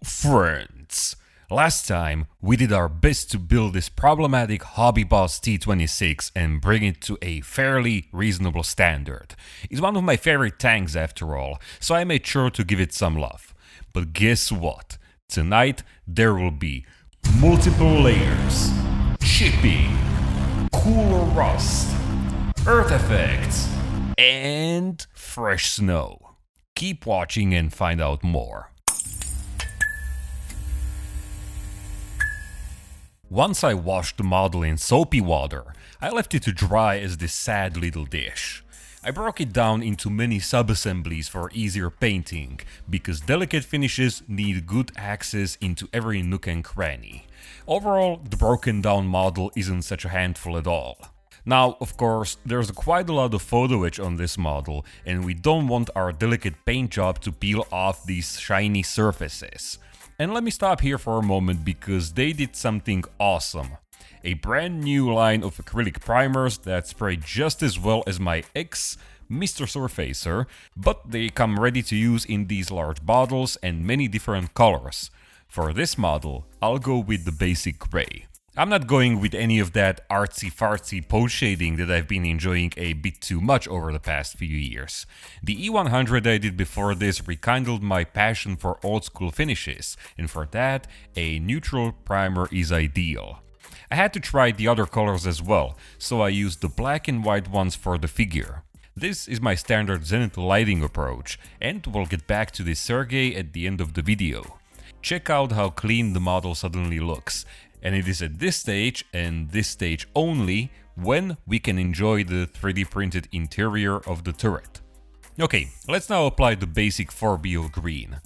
Friends, last time we did our best to build this problematic hobby boss T-26 and bring it to a fairly reasonable standard. It's one of my favorite tanks after all, so I made sure to give it some love. But guess what? Tonight there will be multiple layers, chipping, cooler rust, earth effects, and fresh snow. Keep watching and find out more. Once I washed the model in soapy water, I left it to dry as this sad little dish. I broke it down into many sub-assemblies for easier painting, because delicate finishes need good access into every nook and cranny. Overall, the broken down model isn't such a handful at all. Now, of course, there's quite a lot of photo etch on this model, and we don't want our delicate paint job to peel off these shiny surfaces. And let me stop here for a moment because they did something awesome. A brand new line of acrylic primers that spray just as well as my ex Mr. Surfacer, but they come ready to use in these large bottles and many different colors. For this model, I'll go with the basic gray. I'm not going with any of that artsy-fartsy post shading that I've been enjoying a bit too much over the past few years. The E100 I did before this rekindled my passion for old school finishes, and for that, a neutral primer is ideal. I had to try the other colors as well, so I used the black and white ones for the figure. This is my standard zenith lighting approach, and we'll get back to this Sergei at the end of the video. Check out how clean the model suddenly looks. And it is at this stage, and this stage only, when we can enjoy the 3D printed interior of the turret. Okay, let's now apply the basic 4BO green.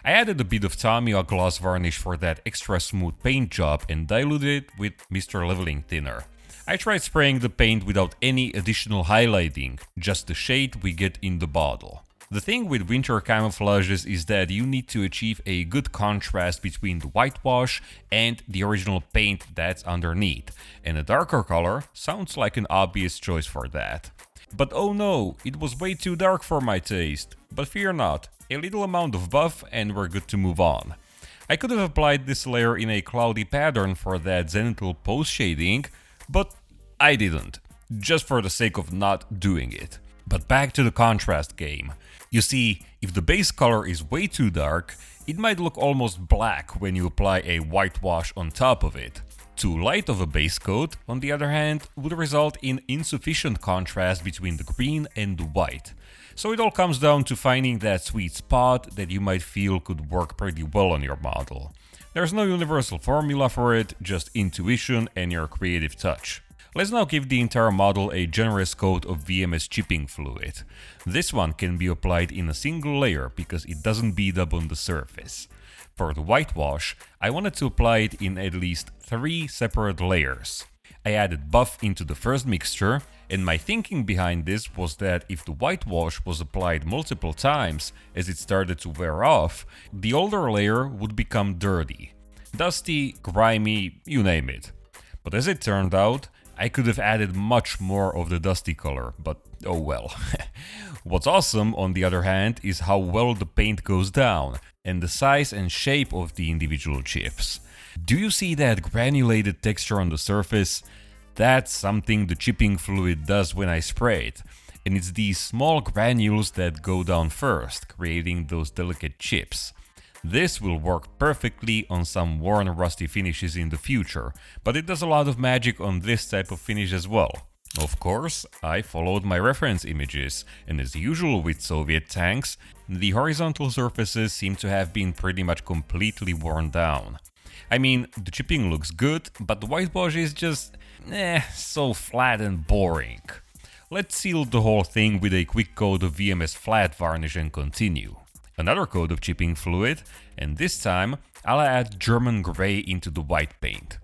I added a bit of Tamiya gloss varnish for that extra smooth paint job and diluted it with Mr. Leveling Thinner. I tried spraying the paint without any additional highlighting, just the shade we get in the bottle. The thing with winter camouflages is that you need to achieve a good contrast between the whitewash and the original paint that's underneath, and a darker color sounds like an obvious choice for that. But oh no, it was way too dark for my taste. But fear not, a little amount of buff and we're good to move on. I could have applied this layer in a cloudy pattern for that zenithal post shading, but I didn't, just for the sake of not doing it. But back to the contrast game. You see, if the base color is way too dark, it might look almost black when you apply a whitewash on top of it. Too light of a base coat, on the other hand, would result in insufficient contrast between the green and the white. So it all comes down to finding that sweet spot that you might feel could work pretty well on your model. There's no universal formula for it, just intuition and your creative touch. Let's now give the entire model a generous coat of VMS chipping fluid. This one can be applied in a single layer because it doesn't bead up on the surface. For the whitewash, I wanted to apply it in at least 3 separate layers. I added buff into the first mixture, and my thinking behind this was that if the whitewash was applied multiple times as it started to wear off, the older layer would become dirty. Dusty, grimy, you name it. But as it turned out, I could have added much more of the dusty color, but oh well. What's awesome, on the other hand, is how well the paint goes down, and the size and shape of the individual chips. Do you see that granulated texture on the surface? That's something the chipping fluid does when I spray it, and it's these small granules that go down first, creating those delicate chips. This will work perfectly on some worn rusty finishes in the future, but it does a lot of magic on this type of finish as well. Of course, I followed my reference images, and as usual with Soviet tanks, the horizontal surfaces seem to have been pretty much completely worn down. I mean, the chipping looks good, but the whitewash is just so flat and boring. Let's seal the whole thing with a quick coat of VMS flat varnish and continue. Another coat of chipping fluid, and this time I'll add German grey into the white paint.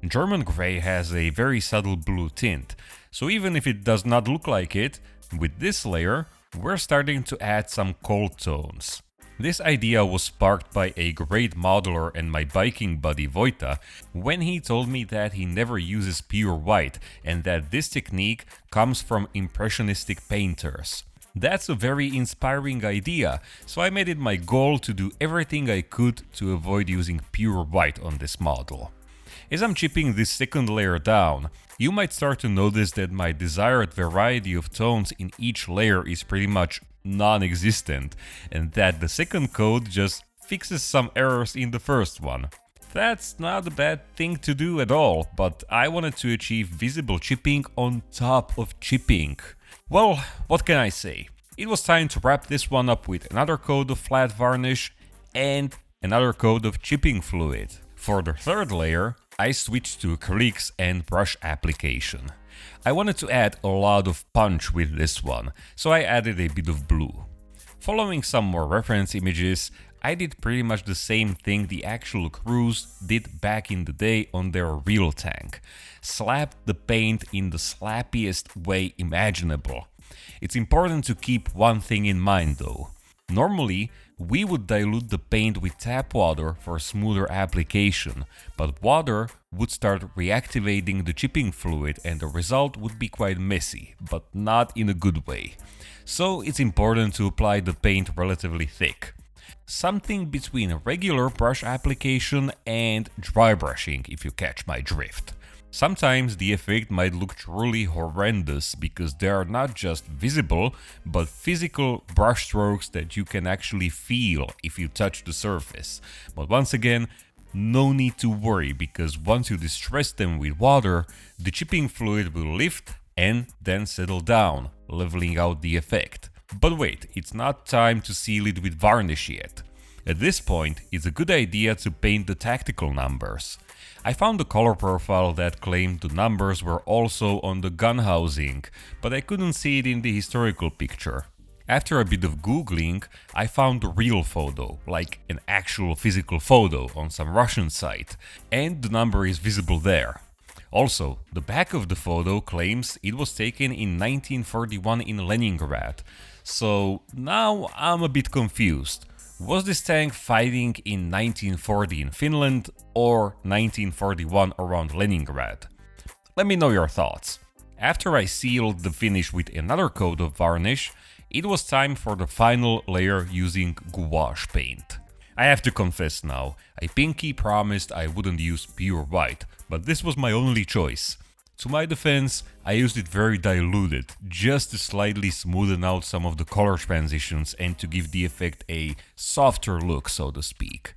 German grey has a very subtle blue tint, so even if it does not look like it, with this layer we're starting to add some cold tones. This idea was sparked by a great modeler and my biking buddy Vojta when he told me that he never uses pure white and that this technique comes from impressionistic painters. That's a very inspiring idea, so I made it my goal to do everything I could to avoid using pure white on this model. As I'm chipping this second layer down, you might start to notice that my desired variety of tones in each layer is pretty much non-existent, and that the second coat just fixes some errors in the first one. That's not a bad thing to do at all, but I wanted to achieve visible chipping on top of chipping. Well, what can I say? It was time to wrap this one up with another coat of flat varnish and another coat of chipping fluid. For the third layer, I switched to acrylics and brush application. I wanted to add a lot of punch with this one, so I added a bit of blue. Following some more reference images, I did pretty much the same thing the actual crews did back in the day on their real tank. Slapped the paint in the slappiest way imaginable. It's important to keep one thing in mind though. Normally, we would dilute the paint with tap water for smoother application, but water would start reactivating the chipping fluid and the result would be quite messy, but not in a good way. So it's important to apply the paint relatively thick. Something between regular brush application and dry brushing, if you catch my drift. Sometimes the effect might look truly horrendous because they are not just visible, but physical brush strokes that you can actually feel if you touch the surface. But once again, no need to worry because once you distress them with water, the chipping fluid will lift and then settle down, leveling out the effect. But wait, it's not time to seal it with varnish yet. At this point, it's a good idea to paint the tactical numbers. I found a color profile that claimed the numbers were also on the gun housing, but I couldn't see it in the historical picture. After a bit of googling, I found a real photo, like an actual physical photo on some Russian site, and the number is visible there. Also, the back of the photo claims it was taken in 1941 in Leningrad, so now I'm a bit confused. Was this tank fighting in 1940 in Finland or 1941 around Leningrad? Let me know your thoughts. After I sealed the finish with another coat of varnish, it was time for the final layer using gouache paint. I have to confess now, I pinky promised I wouldn't use pure white, but this was my only choice. To my defense, I used it very diluted, just to slightly smoothen out some of the color transitions and to give the effect a softer look, so to speak.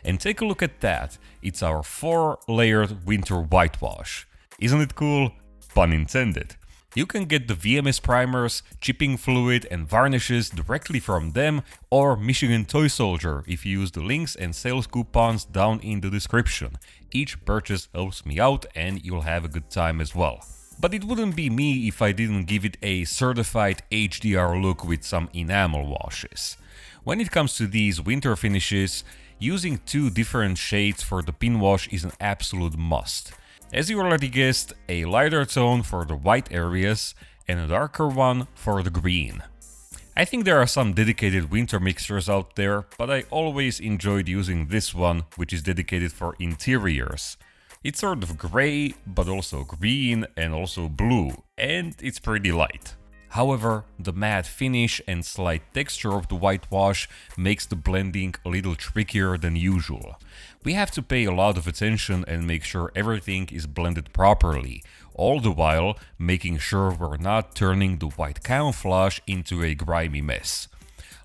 And take a look at that, it's our 4-layered winter whitewash. Isn't it cool? Pun intended. You can get the VMS primers, chipping fluid and varnishes directly from them or Michigan Toy Soldier if you use the links and sales coupons down in the description. Each purchase helps me out and you'll have a good time as well. But it wouldn't be me if I didn't give it a certified HDR look with some enamel washes. When it comes to these winter finishes, using 2 different shades for the pin wash is an absolute must. As you already guessed, a lighter tone for the white areas and a darker one for the green. I think there are some dedicated winter mixers out there, but I always enjoyed using this one, which is dedicated for interiors. It's sort of grey, but also green and also blue, and it's pretty light. However, the matte finish and slight texture of the whitewash makes the blending a little trickier than usual. We have to pay a lot of attention and make sure everything is blended properly, all the while making sure we're not turning the white camouflage into a grimy mess.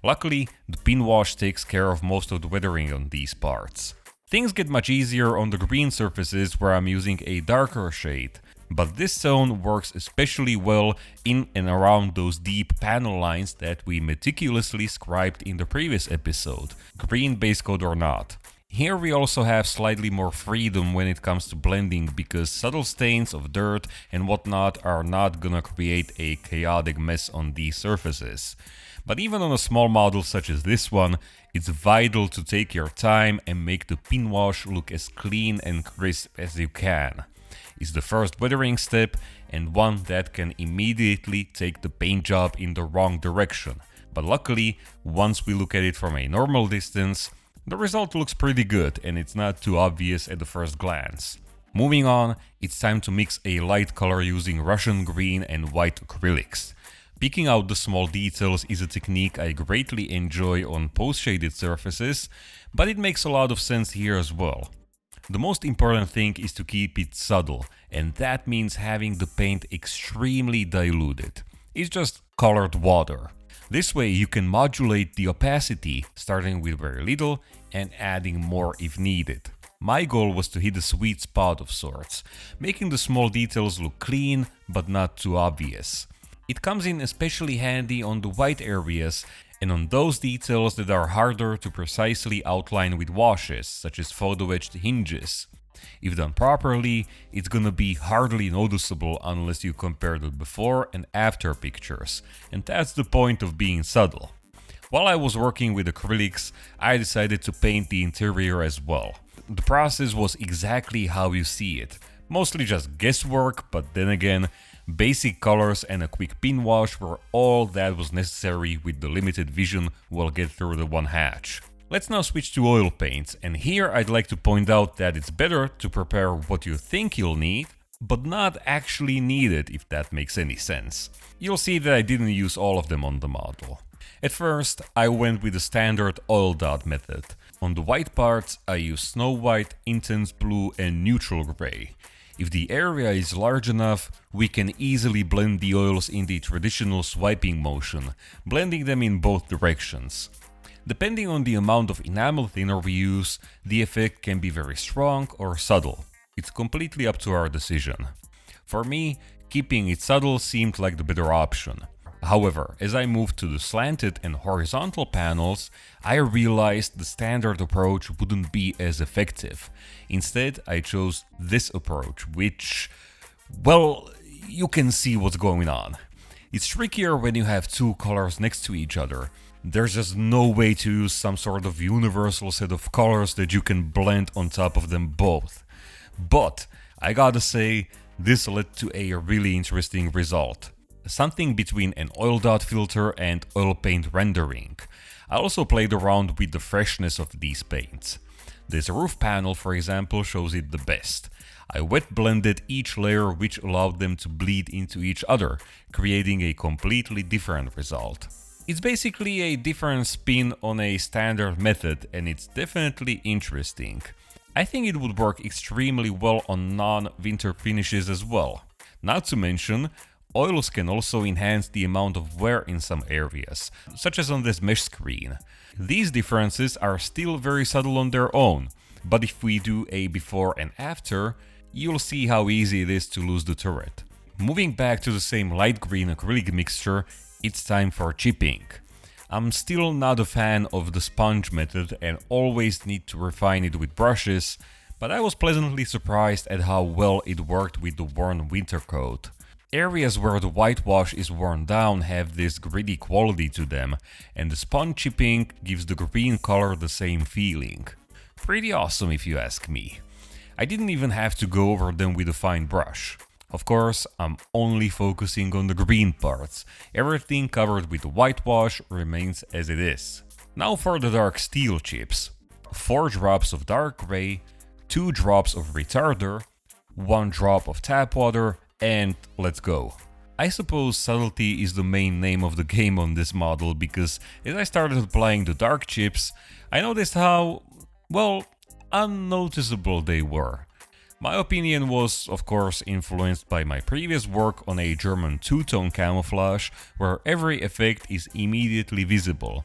Luckily, the pin wash takes care of most of the weathering on these parts. Things get much easier on the green surfaces where I'm using a darker shade. But this tone works especially well in and around those deep panel lines that we meticulously scribed in the previous episode, green base coat or not. Here we also have slightly more freedom when it comes to blending because subtle stains of dirt and whatnot are not gonna create a chaotic mess on these surfaces. But even on a small model such as this one, it's vital to take your time and make the pin wash look as clean and crisp as you can. It's the first weathering step and one that can immediately take the paint job in the wrong direction. But luckily, once we look at it from a normal distance, the result looks pretty good and it's not too obvious at the first glance. Moving on, it's time to mix a light color using Russian green and white acrylics. Picking out the small details is a technique I greatly enjoy on post-shaded surfaces, but it makes a lot of sense here as well. The most important thing is to keep it subtle, and that means having the paint extremely diluted. It's just colored water. This way you can modulate the opacity, starting with very little and adding more if needed. My goal was to hit a sweet spot of sorts, making the small details look clean but not too obvious. It comes in especially handy on the white areas and on those details that are harder to precisely outline with washes, such as photo-etched hinges. If done properly, it's gonna be hardly noticeable unless you compare the before and after pictures, and that's the point of being subtle. While I was working with acrylics, I decided to paint the interior as well. The process was exactly how you see it, mostly just guesswork, but then again, basic colors and a quick pin wash were all that was necessary with the limited vision we'll get through the one hatch. Let's now switch to oil paints, and here I'd like to point out that it's better to prepare what you think you'll need, but not actually need it, if that makes any sense. You'll see that I didn't use all of them on the model. At first, I went with the standard oil dot method. On the white parts, I used snow white, intense blue and neutral gray. If the area is large enough, we can easily blend the oils in the traditional swiping motion, blending them in both directions. Depending on the amount of enamel thinner we use, the effect can be very strong or subtle. It's completely up to our decision. For me, keeping it subtle seemed like the better option. However, as I moved to the slanted and horizontal panels, I realized the standard approach wouldn't be as effective. Instead, I chose this approach, which, well, you can see what's going on. It's trickier when you have two colors next to each other. There's just no way to use some sort of universal set of colors that you can blend on top of them both. But I gotta say, this led to a really interesting result. Something between an oil dot filter and oil paint rendering. I also played around with the freshness of these paints. This roof panel, for example, shows it the best. I wet blended each layer, which allowed them to bleed into each other, creating a completely different result. It's basically a different spin on a standard method, and it's definitely interesting. I think it would work extremely well on non-winter finishes as well. Not to mention, oils can also enhance the amount of wear in some areas, such as on this mesh screen. These differences are still very subtle on their own, but if we do a before and after, you'll see how easy it is to lose the turret. Moving back to the same light green acrylic mixture, it's time for chipping. I'm still not a fan of the sponge method and always need to refine it with brushes, but I was pleasantly surprised at how well it worked with the worn winter coat. Areas where the whitewash is worn down have this gritty quality to them, and the sponge chipping gives the green color the same feeling. Pretty awesome if you ask me. I didn't even have to go over them with a fine brush. Of course, I'm only focusing on the green parts. Everything covered with whitewash remains as it is. Now for the dark steel chips. 4 drops of dark gray, 2 drops of retarder, 1 drop of tap water, and let's go. I suppose subtlety is the main name of the game on this model, because as I started applying the dark chips, I noticed how, well, unnoticeable they were. My opinion was, of course, influenced by my previous work on a German two-tone camouflage, where every effect is immediately visible.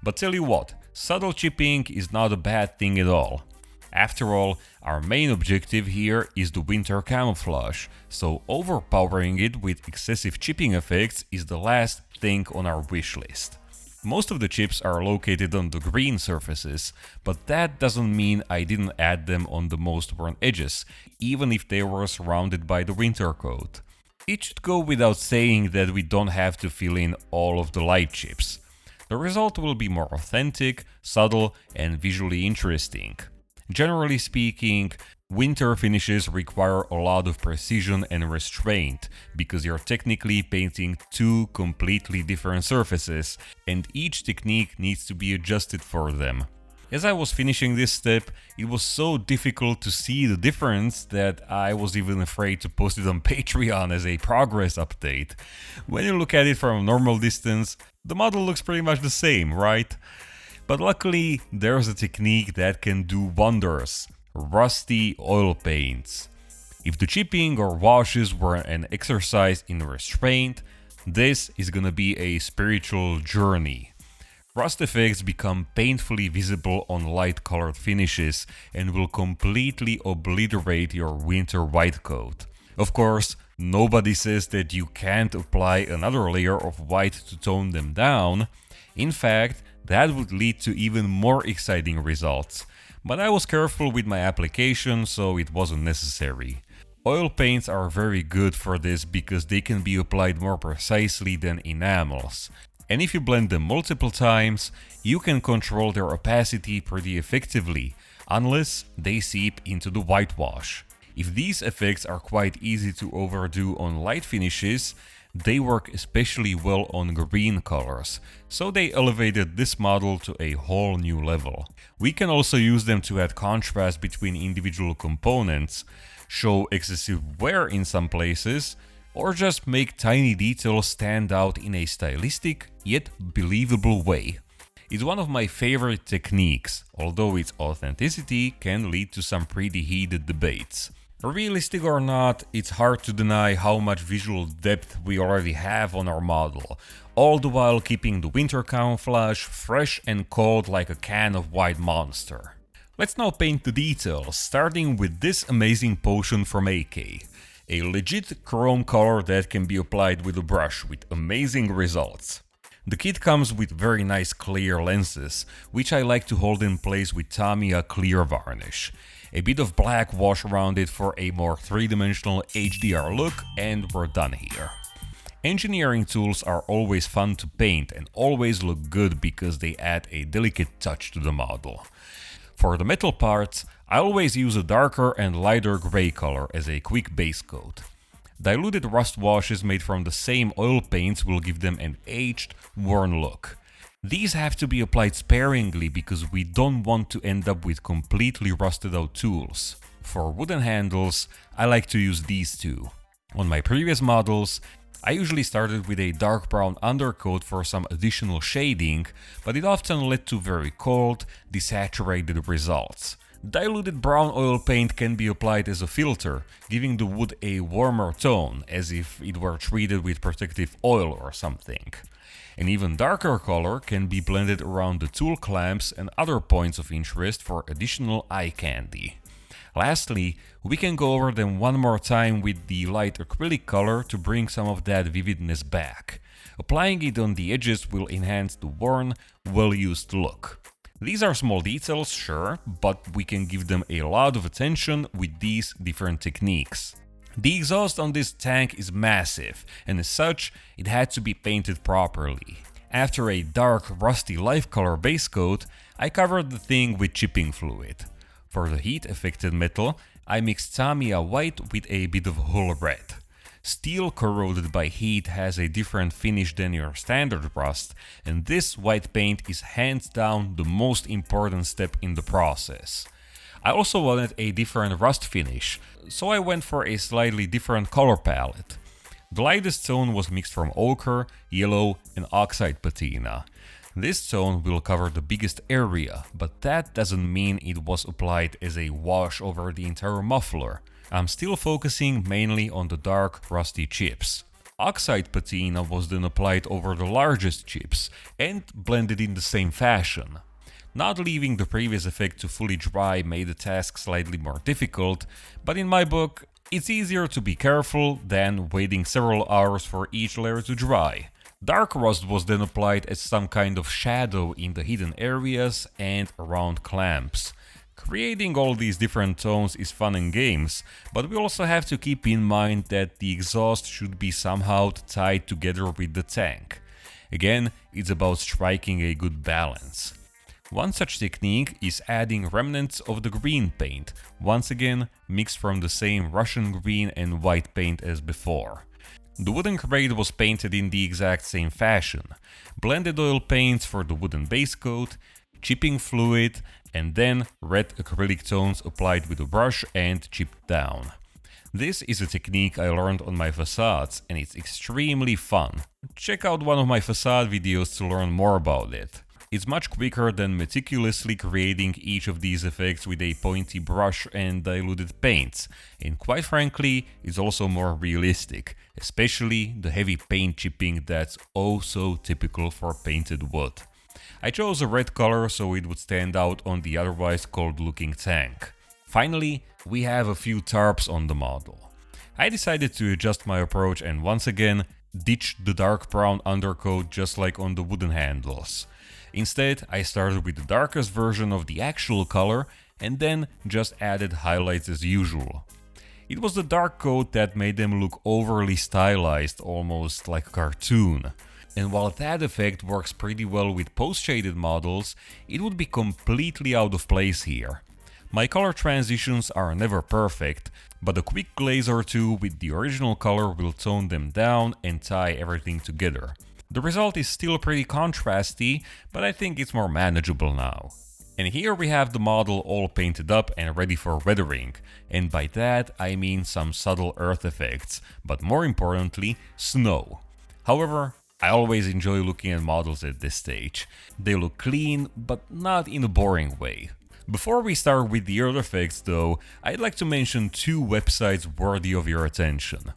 But tell you what, subtle chipping is not a bad thing at all. After all, our main objective here is the winter camouflage, so overpowering it with excessive chipping effects is the last thing on our wish list. Most of the chips are located on the green surfaces, but that doesn't mean I didn't add them on the most worn edges, even if they were surrounded by the winter coat. It should go without saying that we don't have to fill in all of the light chips. The result will be more authentic, subtle, and visually interesting. Generally speaking, winter finishes require a lot of precision and restraint, because you're technically painting 2 completely different surfaces, and each technique needs to be adjusted for them. As I was finishing this step, it was so difficult to see the difference that I was even afraid to post it on Patreon as a progress update. When you look at it from a normal distance, the model looks pretty much the same, right? But luckily, there's a technique that can do wonders: rusty oil paints. If the chipping or washes were an exercise in restraint, this is gonna be a spiritual journey. Rust effects become painfully visible on light-colored finishes and will completely obliterate your winter white coat. Of course, nobody says that you can't apply another layer of white to tone them down. In fact, that would lead to even more exciting results. But I was careful with my application, so it wasn't necessary. Oil paints are very good for this because they can be applied more precisely than enamels. And if you blend them multiple times, you can control their opacity pretty effectively, unless they seep into the whitewash. If these effects are quite easy to overdo on light finishes, they work especially well on green colors, so they elevated this model to a whole new level. We can also use them to add contrast between individual components, show excessive wear in some places, or just make tiny details stand out in a stylistic yet believable way. It's one of my favorite techniques, although its authenticity can lead to some pretty heated debates. Realistic or not, it's hard to deny how much visual depth we already have on our model, all the while keeping the winter camouflage fresh and cold like a can of White Monster. Let's now paint the details, starting with this amazing potion from AK. A legit chrome color that can be applied with a brush with amazing results. The kit comes with very nice clear lenses, which I like to hold in place with Tamiya clear varnish. A bit of black wash around it for a more three-dimensional HDR look, and we're done here. Engineering tools are always fun to paint and always look good because they add a delicate touch to the model. For the metal parts, I always use a darker and lighter gray color as a quick base coat. Diluted rust washes made from the same oil paints will give them an aged, worn look. These have to be applied sparingly because we don't want to end up with completely rusted out tools. For wooden handles, I like to use these two. On my previous models, I usually started with a dark brown undercoat for some additional shading, but it often led to very cold, desaturated results. Diluted brown oil paint can be applied as a filter, giving the wood a warmer tone, as if it were treated with protective oil or something. An even darker color can be blended around the tool clamps and other points of interest for additional eye candy. Lastly, we can go over them one more time with the light acrylic color to bring some of that vividness back. Applying it on the edges will enhance the worn, well-used look. These are small details, sure, but we can give them a lot of attention with these different techniques. The exhaust on this tank is massive, and as such, it had to be painted properly. After a dark, rusty life color base coat, I covered the thing with chipping fluid. For the heat-affected metal, I mixed Tamiya white with a bit of hull red. Steel corroded by heat has a different finish than your standard rust, and this white paint is hands down the most important step in the process. I also wanted a different rust finish, so I went for a slightly different color palette. The lightest tone was mixed from ochre, yellow and oxide patina. This tone will cover the biggest area, but that doesn't mean it was applied as a wash over the entire muffler. I'm still focusing mainly on the dark, rusty chips. Oxide patina was then applied over the largest chips and blended in the same fashion. Not leaving the previous effect to fully dry made the task slightly more difficult, but in my book, it's easier to be careful than waiting several hours for each layer to dry. Dark rust was then applied as some kind of shadow in the hidden areas and around clamps. Creating all these different tones is fun and games, but we also have to keep in mind that the exhaust should be somehow tied together with the tank. Again, it's about striking a good balance. One such technique is adding remnants of the green paint, once again mixed from the same Russian green and white paint as before. The wooden crate was painted in the exact same fashion. Blended oil paints for the wooden base coat, chipping fluid, and then red acrylic tones applied with a brush and chipped down. This is a technique I learned on my facades and it's extremely fun. Check out one of my facade videos to learn more about it. It's much quicker than meticulously creating each of these effects with a pointy brush and diluted paints, and quite frankly, it's also more realistic, especially the heavy paint chipping that's oh so typical for painted wood. I chose a red color so it would stand out on the otherwise cold looking tank. Finally, we have a few tarps on the model. I decided to adjust my approach and once again ditch the dark brown undercoat just like on the wooden handles. Instead, I started with the darkest version of the actual color and then just added highlights as usual. It was the dark coat that made them look overly stylized, almost like a cartoon. And while that effect works pretty well with post-shaded models, it would be completely out of place here. My color transitions are never perfect, but a quick glaze or two with the original color will tone them down and tie everything together. The result is still pretty contrasty, but I think it's more manageable now. And here we have the model all painted up and ready for weathering, and by that I mean some subtle earth effects, but more importantly, snow. However, I always enjoy looking at models at this stage. They look clean, but not in a boring way. Before we start with the earth effects though, I'd like to mention two websites worthy of your attention.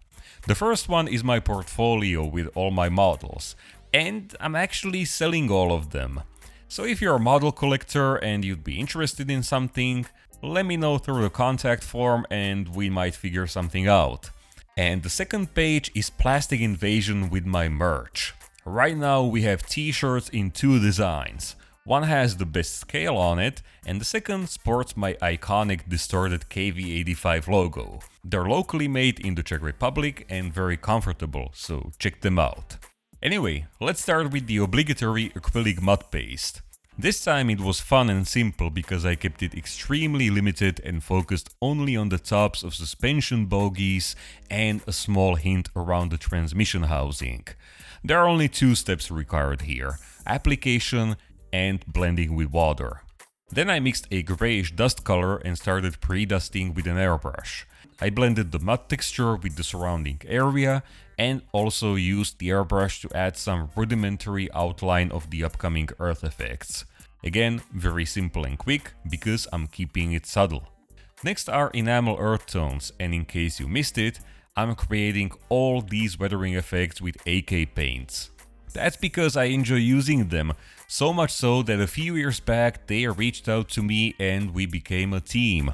The first one is my portfolio with all my models, and I'm actually selling all of them. So if you're a model collector and you'd be interested in something, let me know through the contact form and we might figure something out. And the second page is Plastic Invasion with my merch. Right now we have t-shirts in two designs. One has the best scale on it, and the second sports my iconic distorted KV85 logo. They're locally made in the Czech Republic and very comfortable, so check them out. Anyway, let's start with the obligatory acrylic mud paste. This time it was fun and simple because I kept it extremely limited and focused only on the tops of suspension bogies and a small hint around the transmission housing. There are only two steps required here: application and blending with water. Then I mixed a grayish dust color and started pre-dusting with an airbrush. I blended the mud texture with the surrounding area and also used the airbrush to add some rudimentary outline of the upcoming earth effects. Again, very simple and quick because I'm keeping it subtle. Next are enamel earth tones, and in case you missed it, I'm creating all these weathering effects with AK paints. That's because I enjoy using them, so much so that a few years back they reached out to me and we became a team.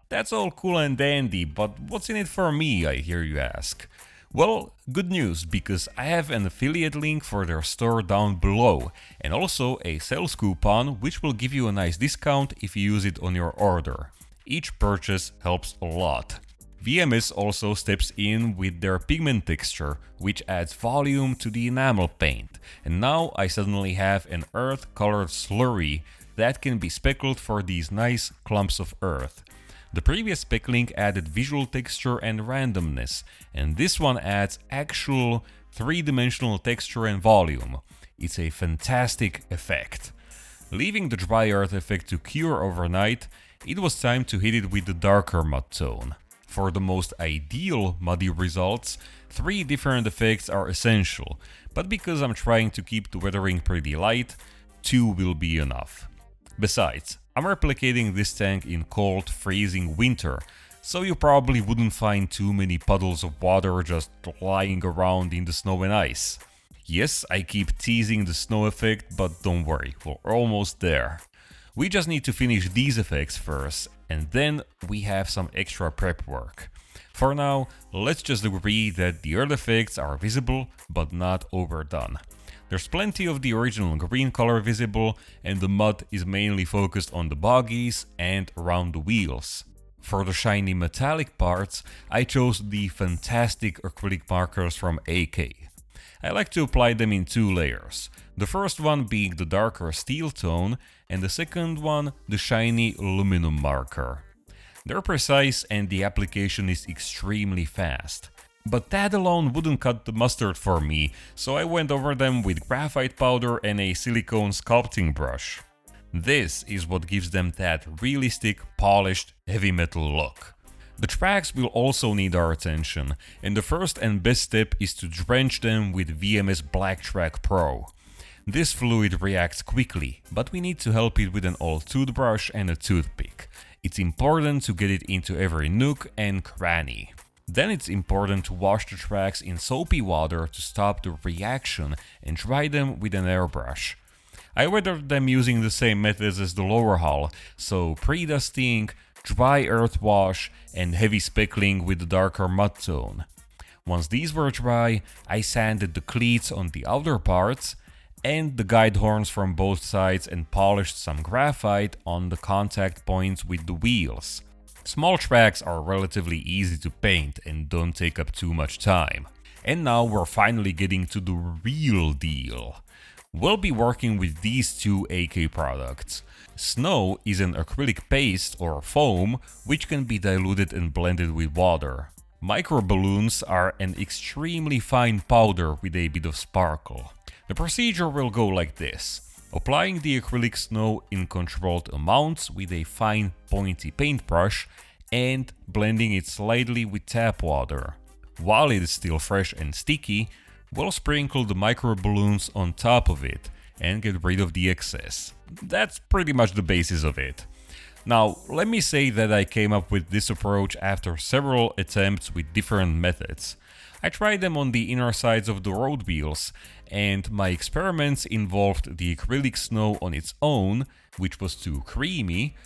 That's all cool and dandy, but what's in it for me, I hear you ask? Well, good news, because I have an affiliate link for their store down below, and also a sales coupon which will give you a nice discount if you use it on your order. Each purchase helps a lot. VMS also steps in with their pigment texture, which adds volume to the enamel paint, and now I suddenly have an earth-colored slurry that can be speckled for these nice clumps of earth. The previous speckling added visual texture and randomness, and this one adds actual three-dimensional texture and volume. It's a fantastic effect. Leaving the dry earth effect to cure overnight, it was time to hit it with the darker mud tone. For the most ideal muddy results, 3 different effects are essential, but because I'm trying to keep the weathering pretty light, 2 will be enough. Besides, I'm replicating this tank in cold, freezing winter, so you probably wouldn't find too many puddles of water just lying around in the snow and ice. Yes, I keep teasing the snow effect, but don't worry, we're almost there. We just need to finish these effects first, and then we have some extra prep work. For now, let's just agree that the earth effects are visible, but not overdone. There's plenty of the original green color visible, and the mud is mainly focused on the bogies and around the wheels. For the shiny metallic parts, I chose the fantastic acrylic markers from AK. I like to apply them in 2 layers. The first one being the darker steel tone, and the second one the shiny aluminum marker. They're precise and the application is extremely fast. But that alone wouldn't cut the mustard for me, so I went over them with graphite powder and a silicone sculpting brush. This is what gives them that realistic, polished, heavy metal look. The tracks will also need our attention, and the first and best step is to drench them with VMS Black Track Pro. This fluid reacts quickly, but we need to help it with an old toothbrush and a toothpick. It's important to get it into every nook and cranny. Then it's important to wash the tracks in soapy water to stop the reaction and dry them with an airbrush. I weathered them using the same methods as the lower hull, so pre-dusting, dry earth wash, and heavy speckling with the darker mud tone. Once these were dry, I sanded the cleats on the outer parts and the guide horns from both sides and polished some graphite on the contact points with the wheels. Small tracks are relatively easy to paint and don't take up too much time. And now we're finally getting to the real deal. We'll be working with these two AK products. Snow is an acrylic paste or foam which can be diluted and blended with water. Microballoons are an extremely fine powder with a bit of sparkle. The procedure will go like this. Applying the acrylic snow in controlled amounts with a fine pointy paintbrush and blending it slightly with tap water. While it is still fresh and sticky, we'll sprinkle the microballoons on top of it and get rid of the excess. That's pretty much the basis of it. Now, let me say that I came up with this approach after several attempts with different methods. I tried them on the inner sides of the road wheels, and my experiments involved the acrylic snow on its own, which was too creamy,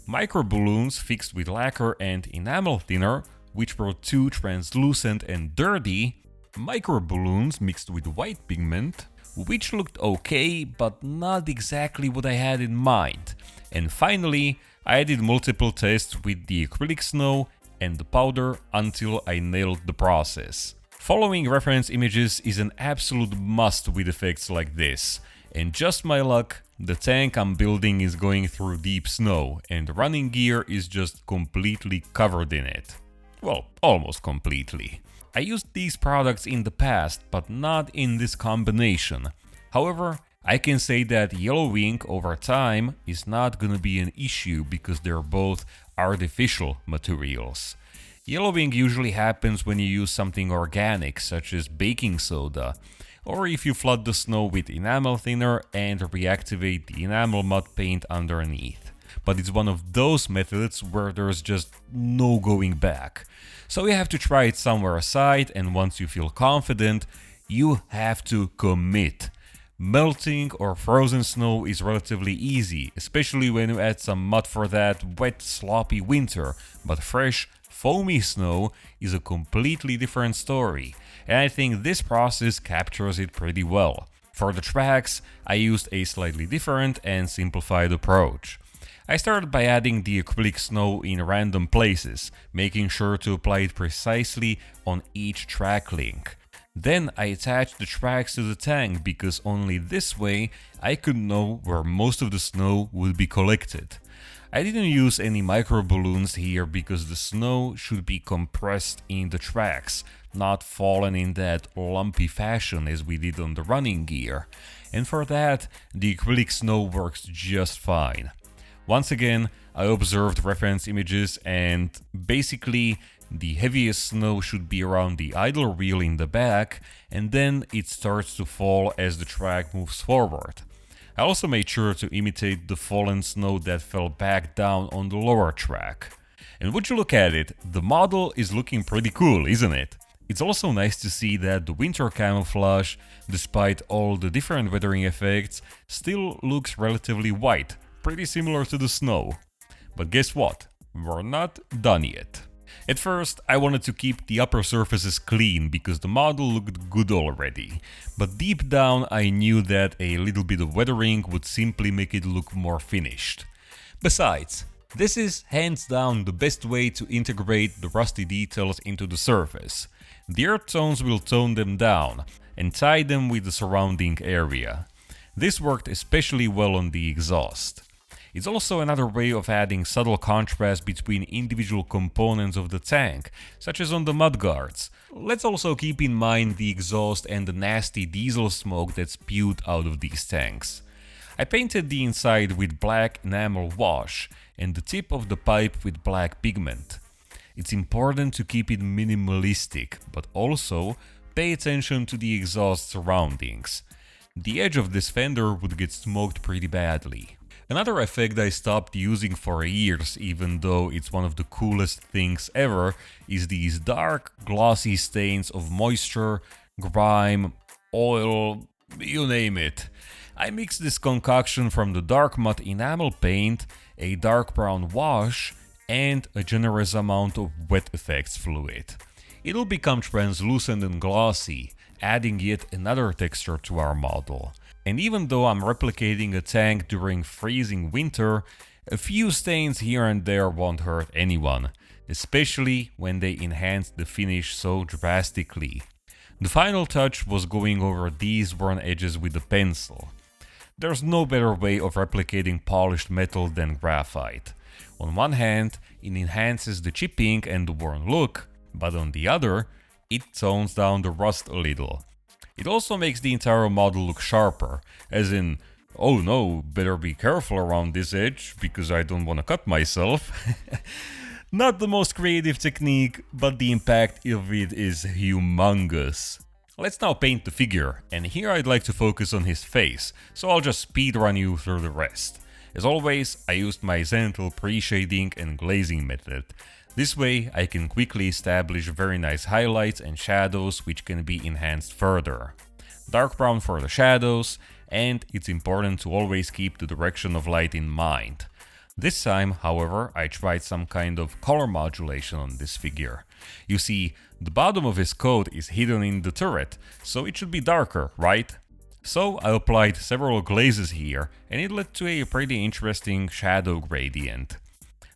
microballoons fixed with lacquer and enamel thinner, which were too translucent and dirty, microballoons mixed with white pigment, which looked okay but not exactly what I had in mind. And finally, I did multiple tests with the acrylic snow and the powder until I nailed the process. Following reference images is an absolute must with effects like this. And just my luck, the tank I'm building is going through deep snow and running gear is just completely covered in it. Well, almost completely. I used these products in the past, but not in this combination. However, I can say that yellowing over time is not gonna be an issue because they're both artificial materials. Yellowing usually happens when you use something organic, such as baking soda, or if you flood the snow with enamel thinner and reactivate the enamel mud paint underneath. But it's one of those methods where there's just no going back. So you have to try it somewhere aside, and once you feel confident, you have to commit. Melting or frozen snow is relatively easy, especially when you add some mud for that wet, sloppy winter, but fresh, foamy snow is a completely different story, and I think this process captures it pretty well. For the tracks, I used a slightly different and simplified approach. I started by adding the acrylic snow in random places, making sure to apply it precisely on each track link. Then I attached the tracks to the tank because only this way I could know where most of the snow would be collected. I didn't use any micro balloons here because the snow should be compressed in the tracks, not fallen in that lumpy fashion as we did on the running gear. And for that, the acrylic snow works just fine. Once again, I observed reference images and basically the heaviest snow should be around the idle wheel in the back, and then it starts to fall as the track moves forward. I also made sure to imitate the fallen snow that fell back down on the lower track. And would you look at it, the model is looking pretty cool, isn't it? It's also nice to see that the winter camouflage, despite all the different weathering effects, still looks relatively white, pretty similar to the snow. But guess what? We're not done yet. At first, I wanted to keep the upper surfaces clean because the model looked good already, but deep down I knew that a little bit of weathering would simply make it look more finished. Besides, this is hands down the best way to integrate the rusty details into the surface. The earth tones will tone them down and tie them with the surrounding area. This worked especially well on the exhaust. It's also another way of adding subtle contrast between individual components of the tank, such as on the mudguards. Let's also keep in mind the exhaust and the nasty diesel smoke that spewed out of these tanks. I painted the inside with black enamel wash and the tip of the pipe with black pigment. It's important to keep it minimalistic, but also pay attention to the exhaust surroundings. The edge of this fender would get smoked pretty badly. Another effect I stopped using for years, even though it's one of the coolest things ever, is these dark, glossy stains of moisture, grime, oil, you name it. I mixed this concoction from the dark matte enamel paint, a dark brown wash, and a generous amount of wet effects fluid. It'll become translucent and glossy, adding yet another texture to our model. And even though I'm replicating a tank during freezing winter, a few stains here and there won't hurt anyone, especially when they enhance the finish so drastically. The final touch was going over these worn edges with a pencil. There's no better way of replicating polished metal than graphite. On one hand, it enhances the chipping and the worn look, but on the other, it tones down the rust a little. It also makes the entire model look sharper, as in, oh no, better be careful around this edge because I don't want to cut myself. Not the most creative technique, but the impact of it is humongous. Let's now paint the figure, and here I'd like to focus on his face, so I'll just speedrun you through the rest. As always, I used my zenithal pre-shading and glazing method. This way I can quickly establish very nice highlights and shadows which can be enhanced further. Dark brown for the shadows, and it's important to always keep the direction of light in mind. This time, however, I tried some kind of color modulation on this figure. You see, the bottom of his coat is hidden in the turret, so it should be darker, right? So I applied several glazes here, and it led to a pretty interesting shadow gradient.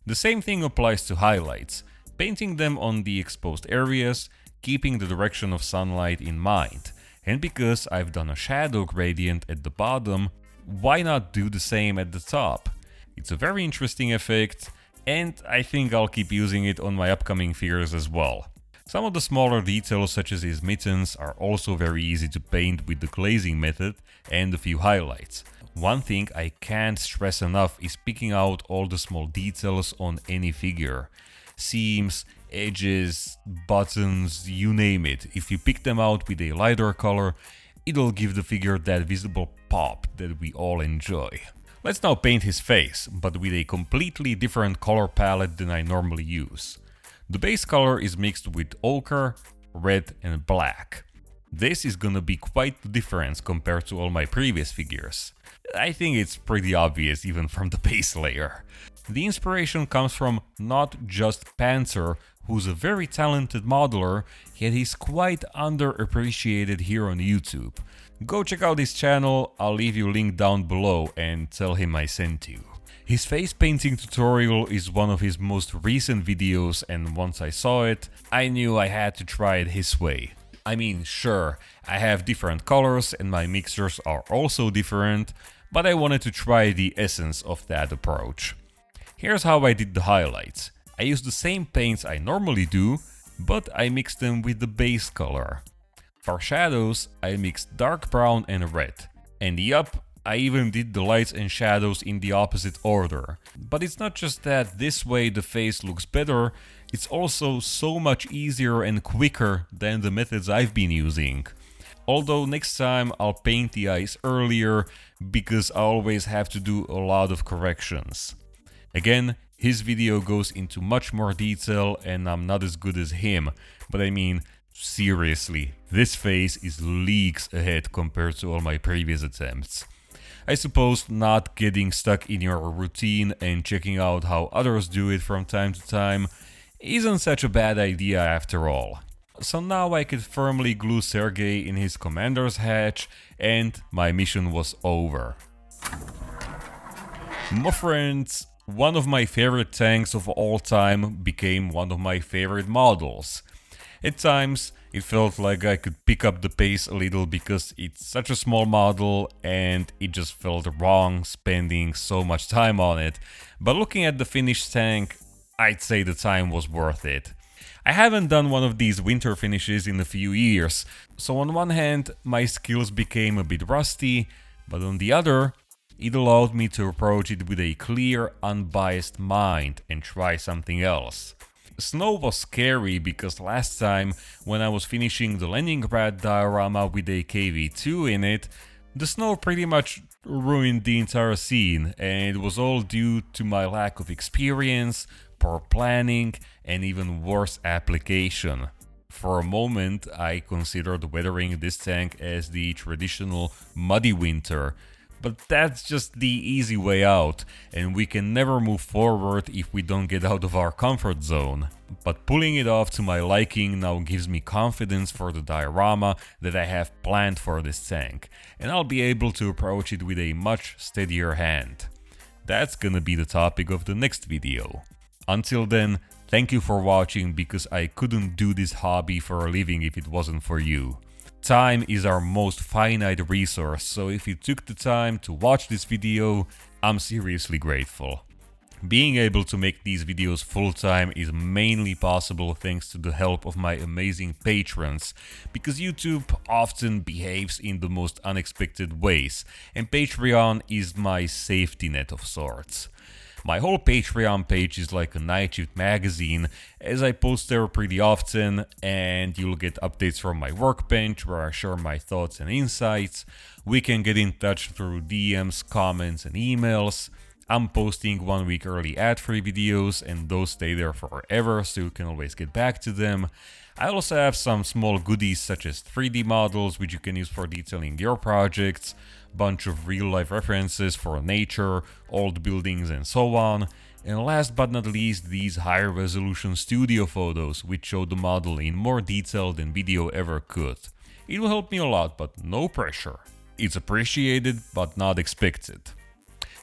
The same thing applies to highlights, painting them on the exposed areas, keeping the direction of sunlight in mind. And because I've done a shadow gradient at the bottom, why not do the same at the top? It's a very interesting effect, and I think I'll keep using it on my upcoming figures as well. Some of the smaller details such as his mittens are also very easy to paint with the glazing method and a few highlights. One thing I can't stress enough is picking out all the small details on any figure. Seams, edges, buttons, you name it. If you pick them out with a lighter color, it'll give the figure that visible pop that we all enjoy. Let's now paint his face, but with a completely different color palette than I normally use. The base color is mixed with ochre, red and black. This is gonna be quite the difference compared to all my previous figures. I think it's pretty obvious even from the base layer. The inspiration comes from not just Panzer, who's a very talented modeler, yet he's quite underappreciated here on YouTube. Go check out his channel, I'll leave you a link down below and tell him I sent you. His face painting tutorial is one of his most recent videos, and once I saw it, I knew I had to try it his way. I mean, sure, I have different colors and my mixtures are also different, but I wanted to try the essence of that approach. Here's how I did the highlights. I used the same paints I normally do, but I mixed them with the base color. For shadows, I mixed dark brown and red. And yup, I even did the lights and shadows in the opposite order. But it's not just that this way the face looks better, it's also so much easier and quicker than the methods I've been using. Although next time I'll paint the eyes earlier because I always have to do a lot of corrections. Again, his video goes into much more detail and I'm not as good as him, but I mean, seriously, this face is leagues ahead compared to all my previous attempts. I suppose not getting stuck in your routine and checking out how others do it from time to time isn't such a bad idea after all. So now I could firmly glue Sergei in his commander's hatch and my mission was over. My friends, one of my favorite tanks of all time became one of my favorite models. At times, it felt like I could pick up the pace a little because it's such a small model and it just felt wrong spending so much time on it. But looking at the finished tank, I'd say the time was worth it. I haven't done one of these winter finishes in a few years, so on one hand my skills became a bit rusty, but on the other, It allowed me to approach it with a clear, unbiased mind and try something else. Snow was scary because last time when I was finishing the Leningrad diorama with a KV2 in it, the snow pretty much ruined the entire scene, and it was all due to my lack of experience, poor planning, and even worse application. For a moment, I considered weathering this tank as the traditional muddy winter, but that's just the easy way out, and we can never move forward if we don't get out of our comfort zone. But pulling it off to my liking now gives me confidence for the diorama that I have planned for this tank, and I'll be able to approach it with a much steadier hand. That's gonna be the topic of the next video. Until then, thank you for watching, because I couldn't do this hobby for a living if it wasn't for you. Time is our most finite resource, so if you took the time to watch this video, I'm seriously grateful. Being able to make these videos full-time is mainly possible thanks to the help of my amazing patrons, because YouTube often behaves in the most unexpected ways, and Patreon is my safety net of sorts. My whole Patreon page is like a night shift magazine, as I post there pretty often, and you'll get updates from my workbench where I share my thoughts and insights. We can get in touch through DMs, comments and emails. I'm posting 1 week early ad-free videos, and those stay there forever, so you can always get back to them. I also have some small goodies such as 3D models which you can use for detailing your projects, bunch of real-life references for nature, old buildings and so on, and last but not least these high-resolution studio photos which show the model in more detail than video ever could. It will help me a lot, but no pressure. It's appreciated but not expected.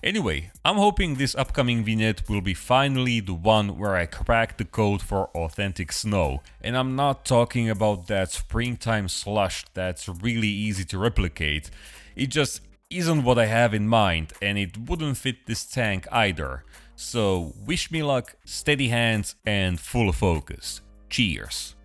Anyway, I'm hoping this upcoming vignette will be finally the one where I crack the code for authentic snow. And I'm not talking about that springtime slush that's really easy to replicate. It just isn't what I have in mind, and it wouldn't fit this tank either. So wish me luck, steady hands and full focus. Cheers!